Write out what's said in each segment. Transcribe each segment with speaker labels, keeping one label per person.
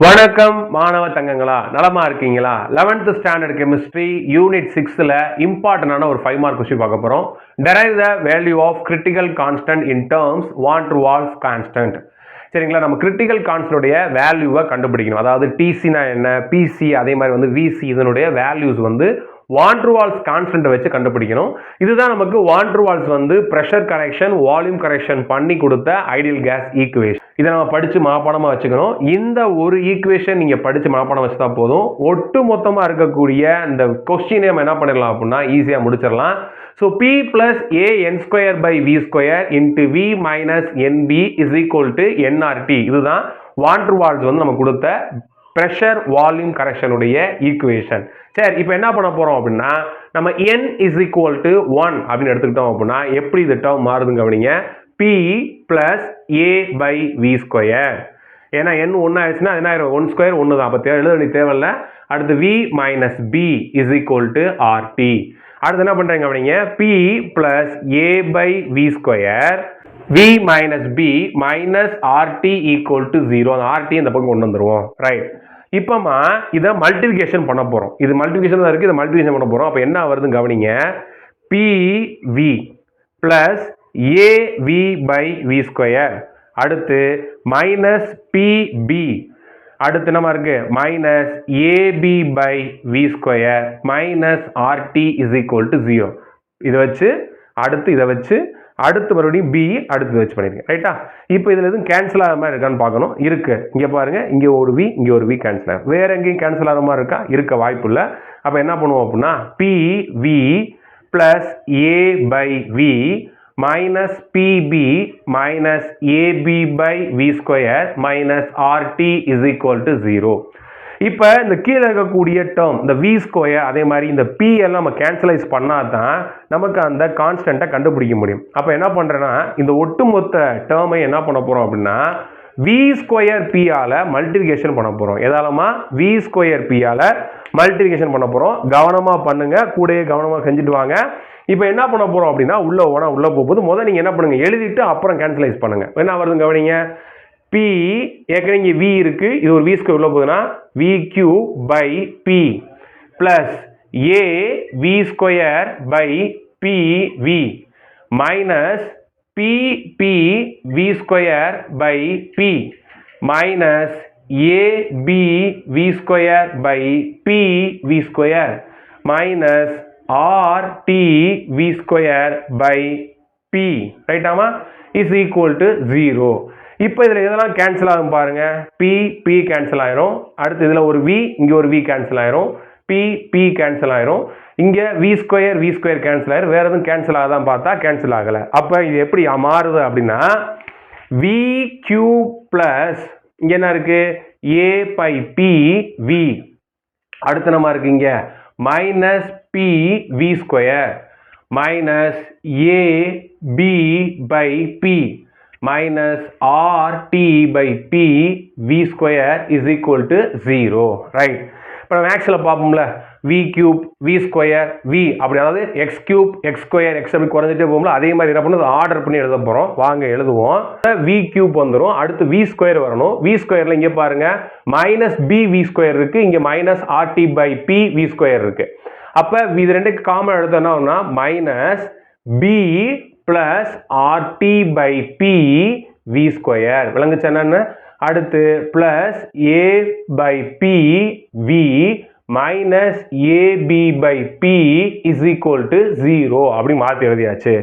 Speaker 1: வணக்கம் மாணவ தங்கங்களா, நலமா இருக்கீங்களா? 11th ஸ்டாண்டர்ட் கெமிஸ்ட்ரி யூனிட் 6ல இம்பார்ட்டன்டான ஒரு 5 மார்க் கொஸ்டின் பார்க்க போறோம். Derive the value of critical constant in terms van der Waals constant. சரிங்களா, நம்ம கிரிட்டிக்கல் கான்ஸ்டன்டோடைய வேல்யூவை கண்டுபிடிக்கணும். அதாவது டிசினா என்ன, பிசி, அதே மாதிரி வந்து விசி, இதனுடைய வேல்யூஸ் வந்து வான் டூ வால்ஸ் கான்ஸ்டன்ட் வச்சு கண்டுபிடிக்கணும். இதுதான் நமக்கு வான் டூ வால்ஸ் வந்து பிரஷர் கரெக்ஷன், வால்யூம் கரெக்ஷன் பண்ணி கொடுத்த ஐடியல் கேஸ் ஈக்குவேஷன். இதை நம்ம படிச்சு மனப்பாடமா வச்சுக்கணும். இந்த ஒரு ஈக்குவேஷன் நீங்க படிச்சு மனப்பாடம் வச்சுட்டா போதும். ஒட்டு மொத்தமா இருக்கக்கூடிய இந்த கொஸ்டினை நம்ம என்ன பண்ணிடலாம் அப்படின்னா ஈஸியா முடிச்சிடலாம். So P plus A n square by V square into V minus NB is equal to nRT. இதுதான் வான் டூ வால்ஸ் வந்து நம்ம கொடுத்த pressure volume correction உடைய ஈக்குவேஷன். சரி, இப்போ என்ன பண்ண போறோம் அப்படின்னா நம்ம n is equal to 1 அப்படின்னு எடுத்துக்கிட்டோம் அப்படின்னா எப்படி இந்த டேர்ம் மாறுதுங்க அப்படிங்க, P plus A by V square. ஏன்னா n 1 ஆயிடுச்சுன்னா என்ன ஆயிரும், 1 ஸ்கொயர் 1 தான். அப்போ எழுத வேண்டிய தேவையில்லை. அடுத்து V minus B is equal to RT. அடுத்து என்ன பண்றீங்க அப்படிங்க, P plus A by V square V minus B minus RT equal to 0. அந்த RT இந்த பக்கம் கொண்டு வந்துருவோம். ரைட், இப்போமா இதை மல்டிபிகேஷன் பண்ண போறோம். இது மல்டிபிகேஷன் தான் இருக்கு, இதை மல்டிபிகேஷன் பண்ண போறோம். அப்போ என்ன வருதுன்னு கவனிங்க, PV plus AV by V square. அடுத்து மைனஸ் PB. அடுத்து என்ன இருக்கு, minus AB by V square minus RT is equal to 0. இதை வச்சு அடுத்து இதை வச்சு அடுத்து மறுபடியும் B அடுத்து வச்சு பண்ணிருக்கேன். ரைட்டா, இப்போ இதுல எதுவும் கேன்சல் ஆகிற மாதிரி இருக்கான்னு பார்க்கணும். இருக்கு, இங்க பாருங்க, இங்க ஒரு V இங்க ஒரு V கேன்சல் ஆகும். வேற எங்கேயும் கேன்சல் ஆகிற மாதிரி இருக்கா? இருக்க வாய்ப்பு இல்லை. அப்ப என்ன பண்ணுவோம் அப்படின்னா PV plus A by V minus PB minus AB by V square minus RT is equal to 0. இப்போ இந்த கீழே இருக்கக்கூடிய டேர்ம் இந்த V ஸ்கொயர், அதே மாதிரி இந்த P எல்லாம் நம்ம கேன்சலைஸ் பண்ணாதான் நமக்கு அந்த கான்ஸ்டன்ட்டை கண்டுபிடிக்க முடியும். அப்போ என்ன பண்றேன்னா இந்த ஒட்டுமொத்த டேர்மை என்ன பண்ண போறோம் அப்படின்னா V ஸ்கொயர் P ஆல மல்டிபிகேஷன் பண்ண போறோம். எதாலமா V ஸ்கொயர் P ஆல மல்டிபிகேஷன் பண்ண போறோம். கவனமா பண்ணுங்க, கூடயே கவனமா செஞ்சுட்டு வாங்க. இப்போ என்ன பண்ண போறோம் அப்படின்னா உள்ள போகும்போது முதல்ல நீங்க என்ன பண்ணுங்க, எழுதிட்டு அப்புறம் கேன்சலைஸ் பண்ணுங்க. என்ன வருதுங்க கவனிங்க, P ஏற்கனவே இங்கே V இருக்கு, இது ஒரு V ஸ்கொயர் உள்ள போகுதுன்னா VQ by P plus A V square by PV minus PP V square by P minus AB V square by PV square minus RT V square by P, ரைட்டாமா, is equal to 0. இப்போ இதுல எதெல்லாம் cancel ஆகும் பாருங்க, P cancel ஆயிரும். அடுத்து இதுல ஒரு V, இங்க ஒரு V கேன்சல் ஆயிரும். P கேன்சல் ஆயிரும். இங்க V ஸ்கொயர் கேன்சல் ஆயிரும். வேற எதுவும் கேன்சல் ஆகுதான் பார்த்தா கேன்சல் ஆகல. அப்ப இது எப்படி மாறுது அப்படின்னா VQ பிளஸ் இங்க என்ன இருக்கு, A by P V. அடுத்து நம்ம இருக்கு இங்க minus PV square minus AB by P minus RT by P V square is equal to 0. Right, இப்போ மேக்ஸில் பார்ப்போம்ல V cube V square V அப்படி, அதாவது X cube X square X அப்படி குறைஞ்சிட்டே போகும்ல, அதே மாதிரி என்ன பண்ணுறது ஆர்டர் பண்ணி எழுத போகிறோம். வாங்க எழுதுவோம். V cube வந்துடும், அடுத்து V square வரணும். V squareல இங்கே பாருங்க மைனஸ் BV square இருக்கு, இங்கே minus RT by P V square இருக்கு. அப்போ இது ரெண்டுக்கு காமன் எழுதணும்னா minus B plus RT by P V square விளங்குச்சு என்னன்னு. அடுத்து plus A by P V minus AB by P is equal to 0 அப்படி மாற்றி எழுதியாச்சு.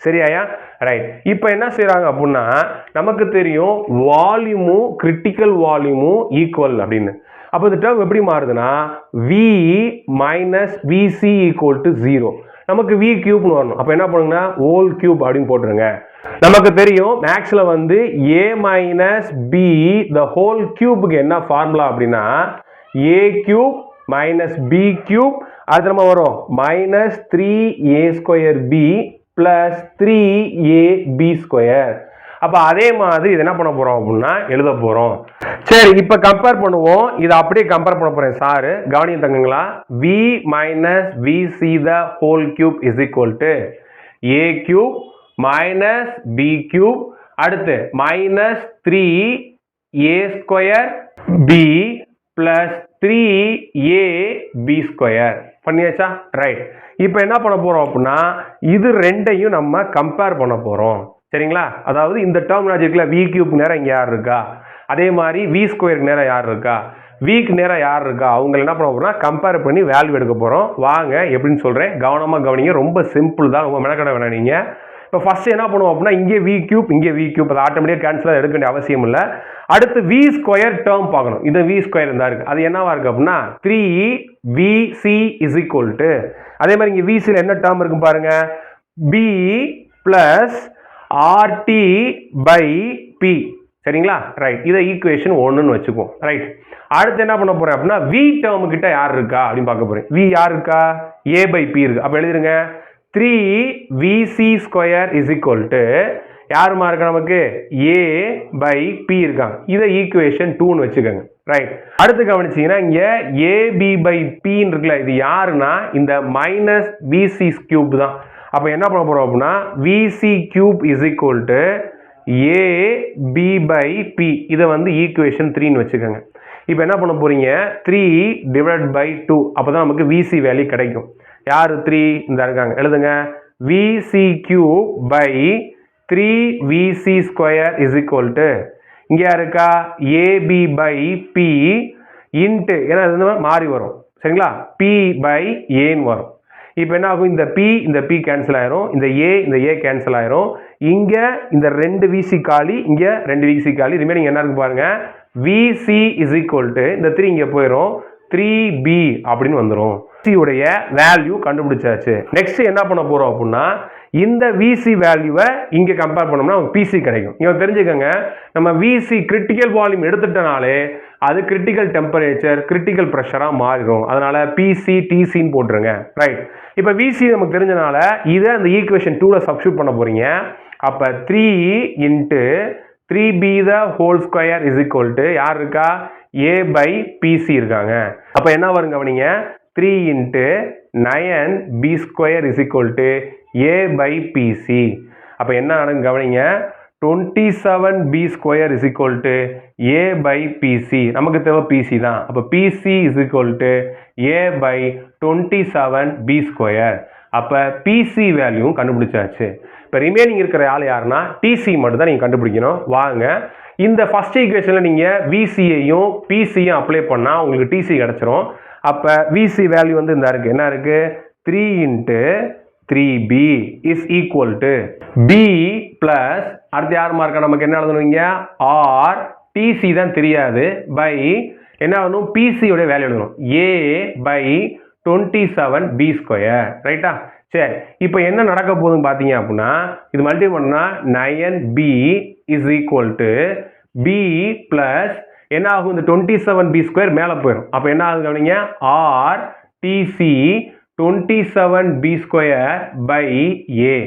Speaker 1: சரியா? ரைட், இப்போ என்ன செய்யறாங்க அப்படின்னா நமக்கு தெரியும் வால்யூமும் கிரிட்டிக்கல் வால்யூமும் ஈக்குவல் அப்படின்னு. அப்போ இந்த டேர்ம் எப்படி மாறுதுன்னா V minus VC equal to 0. நமக்கு V கியூப்னு வரணும். அப்ப என்ன பண்ணுங்கன்னா ஹோல் கியூப் அப்படின்னு போட்டுருங்க. நமக்கு தெரியும் மேக்ஸ்ல வந்து A minus B the whole கியூபுக்கு என்ன ஃபார்முலா அப்படின்னா A cube minus B cube, அது நம்ம வரும் minus 3A square B plus 3AB square. அப்ப அதே மாதிரி இது என்ன பண்ண போறோம் அப்படின்னா எழுத போறோம். சரி, இப்ப கம்பேர் பண்ணுவோம். இதை அப்படியே கம்பேர் பண்ண போறேன் sir, கவனியம் தங்குங்களா. V minus VC the whole cube is equal to A cube minus B cube, அடுத்து minus 3A square B plus 3ab square பண்ணியாச்சா? ரைட். இப்போ என்ன பண்ண போறோம் அப்படின்னா இது ரெண்டையும் நம்ம கம்பேர் பண்ண போறோம். சரிங்களா? அதாவது இந்த டெர்மினாலஜி இருக்குல்ல, வி கியூப் நேரம் இங்கே யார் இருக்கா, அதே மாதிரி வி ஸ்கொயருக்கு நேரம் யார் இருக்கா, விக்கு நேரம் யார் இருக்கா, அவங்க என்ன பண்ண போறோம்னா கம்பேர் பண்ணி வேல்யூ எடுக்க போறோம். வாங்க எப்படின்னு சொல்றேன், கவனமா கவனிங்க. ரொம்ப சிம்பிள் தான், ரொம்ப மெனக்கட வேணாம் நீங்க. இப்போ ஃபர்ஸ்ட் என்ன பண்ணுவோம் அப்படின்னா இங்கே வி கியூப் இங்கே வி கியூப், அது ஆட்டோமேட்டிக்காக கேன்சல் எடுக்க வேண்டிய அவசியம் இல்லை. அடுத்து வி ஸ்கொயர் டேர்ம் பார்க்கணும். இது வி ஸ்கொயர் இருந்தா இருக்கு, அது என்னவா இருக்கு அப்படின்னா 3vc இஸ் ஈக்குவல் டு, அதே மாதிரி இங்கே விசியில் என்ன டேர்ம் இருக்கு பாருங்க, P plus RT by P. சரிங்களா? ரைட். இதை ஈக்குவேஷன் 1ன்னு வச்சுக்குவோம். ரைட். அடுத்து என்ன பண்ண போறேன் அப்படின்னா வி டேர்ம் கிட்ட யார் இருக்கா அப்படின்னு பார்க்க போறேன். வி யார் இருக்கா, a பை பி இருக்கு. அப்ப எழுதிருங்க 3vc square is equal to யாருமா இருக்கு நமக்கு, a பை பி இருக்காங்க. இதை ஈக்குவேஷன் 2ன்னு வச்சுக்கோங்க. ரைட். அடுத்து கவனிச்சீங்கன்னா இங்க ab பை p இருக்குல்ல, இது யாருன்னா இந்த மைனஸ் vc கியூப் தான். அப்ப என்ன பண்ண போறோம் அப்படின்னா vc cube is equal to ab by p, இதை வந்து ஈக்குவேஷன் 3ன்னு வச்சுக்கோங்க. இப்போ என்ன பண்ண போறீங்க 3 டிவைட் பை 2, அப்பதான் நமக்கு vc வேல்யூ கிடைக்கும். யாரு 3 இந்த இருக்காங்க, எழுதுங்க vc cube by 3vc square is equal to இங்க இருக்கா ab பை p இன்ட்டு, ஏன்னா இது மாறி வரும். சரிங்களா? p பை ஏன்னு வரும். இப்போ என்ன ஆகும், இந்த p கேன்சல் ஆயிரும், இந்த a கேன்சல் ஆயிரும். இங்க இந்த 2 vc காலி, இங்க 2 vc காலி, ரிமைனிங் என்ன இருக்கு பாருங்க, vc இஸ் ஈக்குவல் டு இந்த 3 இங்க போயிடும், 3b அப்படின்னு வந்துடும். vc உடைய வேல்யூ கண்டுபிடிச்சாச்சு. நெக்ஸ்ட் என்ன பண்ண போறோம் அப்படின்னா இந்த vc வேல்யூவை இங்க கம்பேர் பண்ணோம்னா pc கிடைக்கும். இங்க தெரிஞ்சுக்கங்க, நம்ம vc கிரிட்டிக்கல் வால்யூம் எடுத்துட்டனாலே அது கிரிட்டிக்கல் டெம்பரேச்சர் கிரிட்டிக்கல் ப்ரெஷரா மாறிடும். அதனால pc tcன்னு போட்டுருங்க. ரைட். இப்போ vc நமக்கு தெரிஞ்சனால இதை அந்த ஈக்குவேஷன் 2ல சப்ஸ்டிட்யூட் பண்ண போறீங்க. அப்ப 3 into 3b the whole square is equal to யார் இருக்கா, a by pc இருக்காங்க. அப்ப என்ன வருங்க கவனிங்க, 3 into 9b square is equal to a by pc. அப்ப என்ன நடக்கும் கவனிங்க, 27b square is equal to a by pc. நமக்கு தேவை pc தான். அப்ப pc is equal to a by 27b square. அப்ப pc வேல்யூ கண்டுபிடிச்சாச்சு. இப்போ ரிமைனிங் இருக்கிற ஆள் யாருன்னா TC மட்டும் தான் நீங்கள் கண்டுபிடிக்கணும். வாங்க இந்த ஃபர்ஸ்ட் ஈக்குவேஷனில் நீங்கள் VCயையும் PCயும் அப்ளை பண்ணால் உங்களுக்கு TC கிடச்சிரும். அப்போ VC வேல்யூ வந்து இந்த இருக்குது, என்ன இருக்குது, 3 into 3b is equal to b plus அடுத்து யாருமா இருக்கா, நமக்கு என்ன எழுதணுங்க, ஆர் TC தான் தெரியாது, பை என்ன ஆகணும், PC உடைய வேல்யூ எழுதணும், a பை 27b ஸ்கொயர். ரைட்டா? சரி. இப்போ என்ன நடக்க போகுதுன்னு பார்த்தீங்க அப்படின்னா இது மல்டிப்ளை பண்ணா 9b is equal to b plus என்ன ஆகும், இந்த 27b ஸ்கொயர் மேலே போயிடும். அப்போ என்ன ஆகுது கவனிங்க, R TC 27b square by a.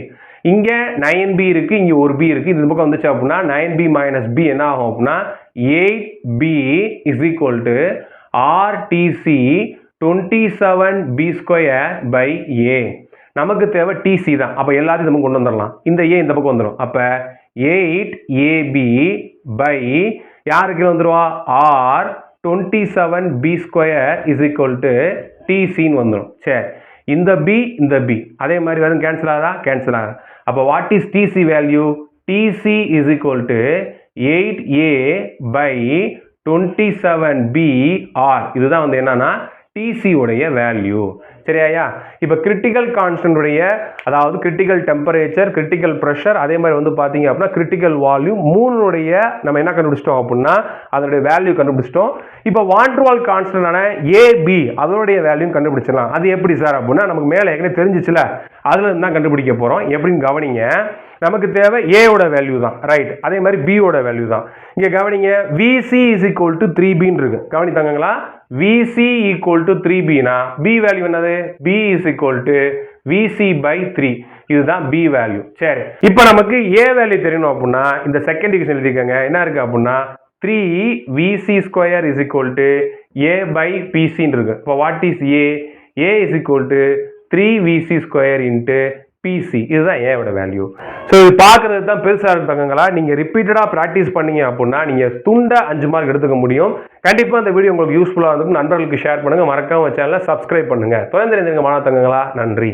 Speaker 1: இங்க 9b இருக்கு, இங்க ஒரு b இருக்கு, இந்த பக்கம் வந்துச்சு அப்படின்னா 9b மைனஸ் b என்ன ஆகும் அப்படின்னா 8b is equal to R TC 27b square by a. நமக்கு தேவை TC தான். அப்ப எல்லாத்தையும் நம்ம கொண்டு வந்துடலாம், இந்த a இந்த பக்கம் வந்துடும். அப்ப 8ab பை யாருக்கு வந்துருவா, or 27b square is equal to TCன்னு வந்துடும். சரி, இந்த b அதே மாதிரி வரும், கேன்சல் ஆகுதா, கேன்சல் ஆகுது. அப்போ what is TC value, TC is equal to 8a by 27b R. இதுதான் வந்து என்னன்னா TC உடைய வேல்யூ. சரியா? இப்போ கிரிட்டிக்கல் கான்ஸ்டன்ட் உடைய, அதாவது கிரிட்டிக்கல் டெம்பரேச்சர் கிரிட்டிக்கல் ப்ரெஷர் அதே மாதிரி வந்து பார்த்தீங்க அப்படின்னா கிரிட்டிக்கல் வால்யூம் மூணுடைய நம்ம என்ன கண்டுபிடிச்சிட்டோம் அப்படின்னா அதனுடைய வேல்யூ கண்டுபிடிச்சிட்டோம். இப்போ வான் டெர் வால் கான்ஸ்டன்டான AB அதனுடைய வேல்யூ கண்டுபிடிச்சிடலாம். அது எப்படி சார் அப்படின்னா நமக்கு மேலே ஏற்கனவே தெரிஞ்சிச்சுல, அதுல இருந்து தான் கண்டுபிடிக்க போறோம். எப்படின்னு கவனிங்க, நமக்கு தேவை A ஓட வேல்யூ தான். ரைட். அதே மாதிரி B ஓட வேல்யூ தான். இங்க கவனிங்க, VC is equal to 3b இருக்கு. கவனித்தாங்களா, VC ஈக்குவல் டு 3b னா B வேல்யூ என்னது, B is equal to VC by 3. இதுதான் B வேல்யூ. சரி, இப்போ நமக்கு A வேல்யூ தெரியணும் அப்படின்னா இந்த செகண்ட் ஈக்குவேஷன் எழுதிக்கங்க. என்ன இருக்கு அப்படின்னா 3VC square is equal to A by PC இருக்கு. இப்போ what is A? A is equal to 3VC square into PC. இதுதான் ஏவோட வேல்யூ. ஸோ இது பார்க்கறது தான் பெருசாக தங்கங்களா. நீங்கள் ரிப்பீட்டடாக ப்ராக்டிஸ் பண்ணீங்க அப்படின்னா நீங்கள் துண்டை 5 மார்க் எடுத்துக்க முடியும். கண்டிப்பாக இந்த வீடியோ உங்களுக்கு யூஸ்ஃபுல்லாக இருக்கும். நண்பர்களுக்கு ஷேர் பண்ணுங்கள். மறக்காம சேனலை சப்ஸ்கிரைப் பண்ணுங்கள். தொடர்ந்து இருந்துங்க மாணவ தங்கங்களா. நன்றி.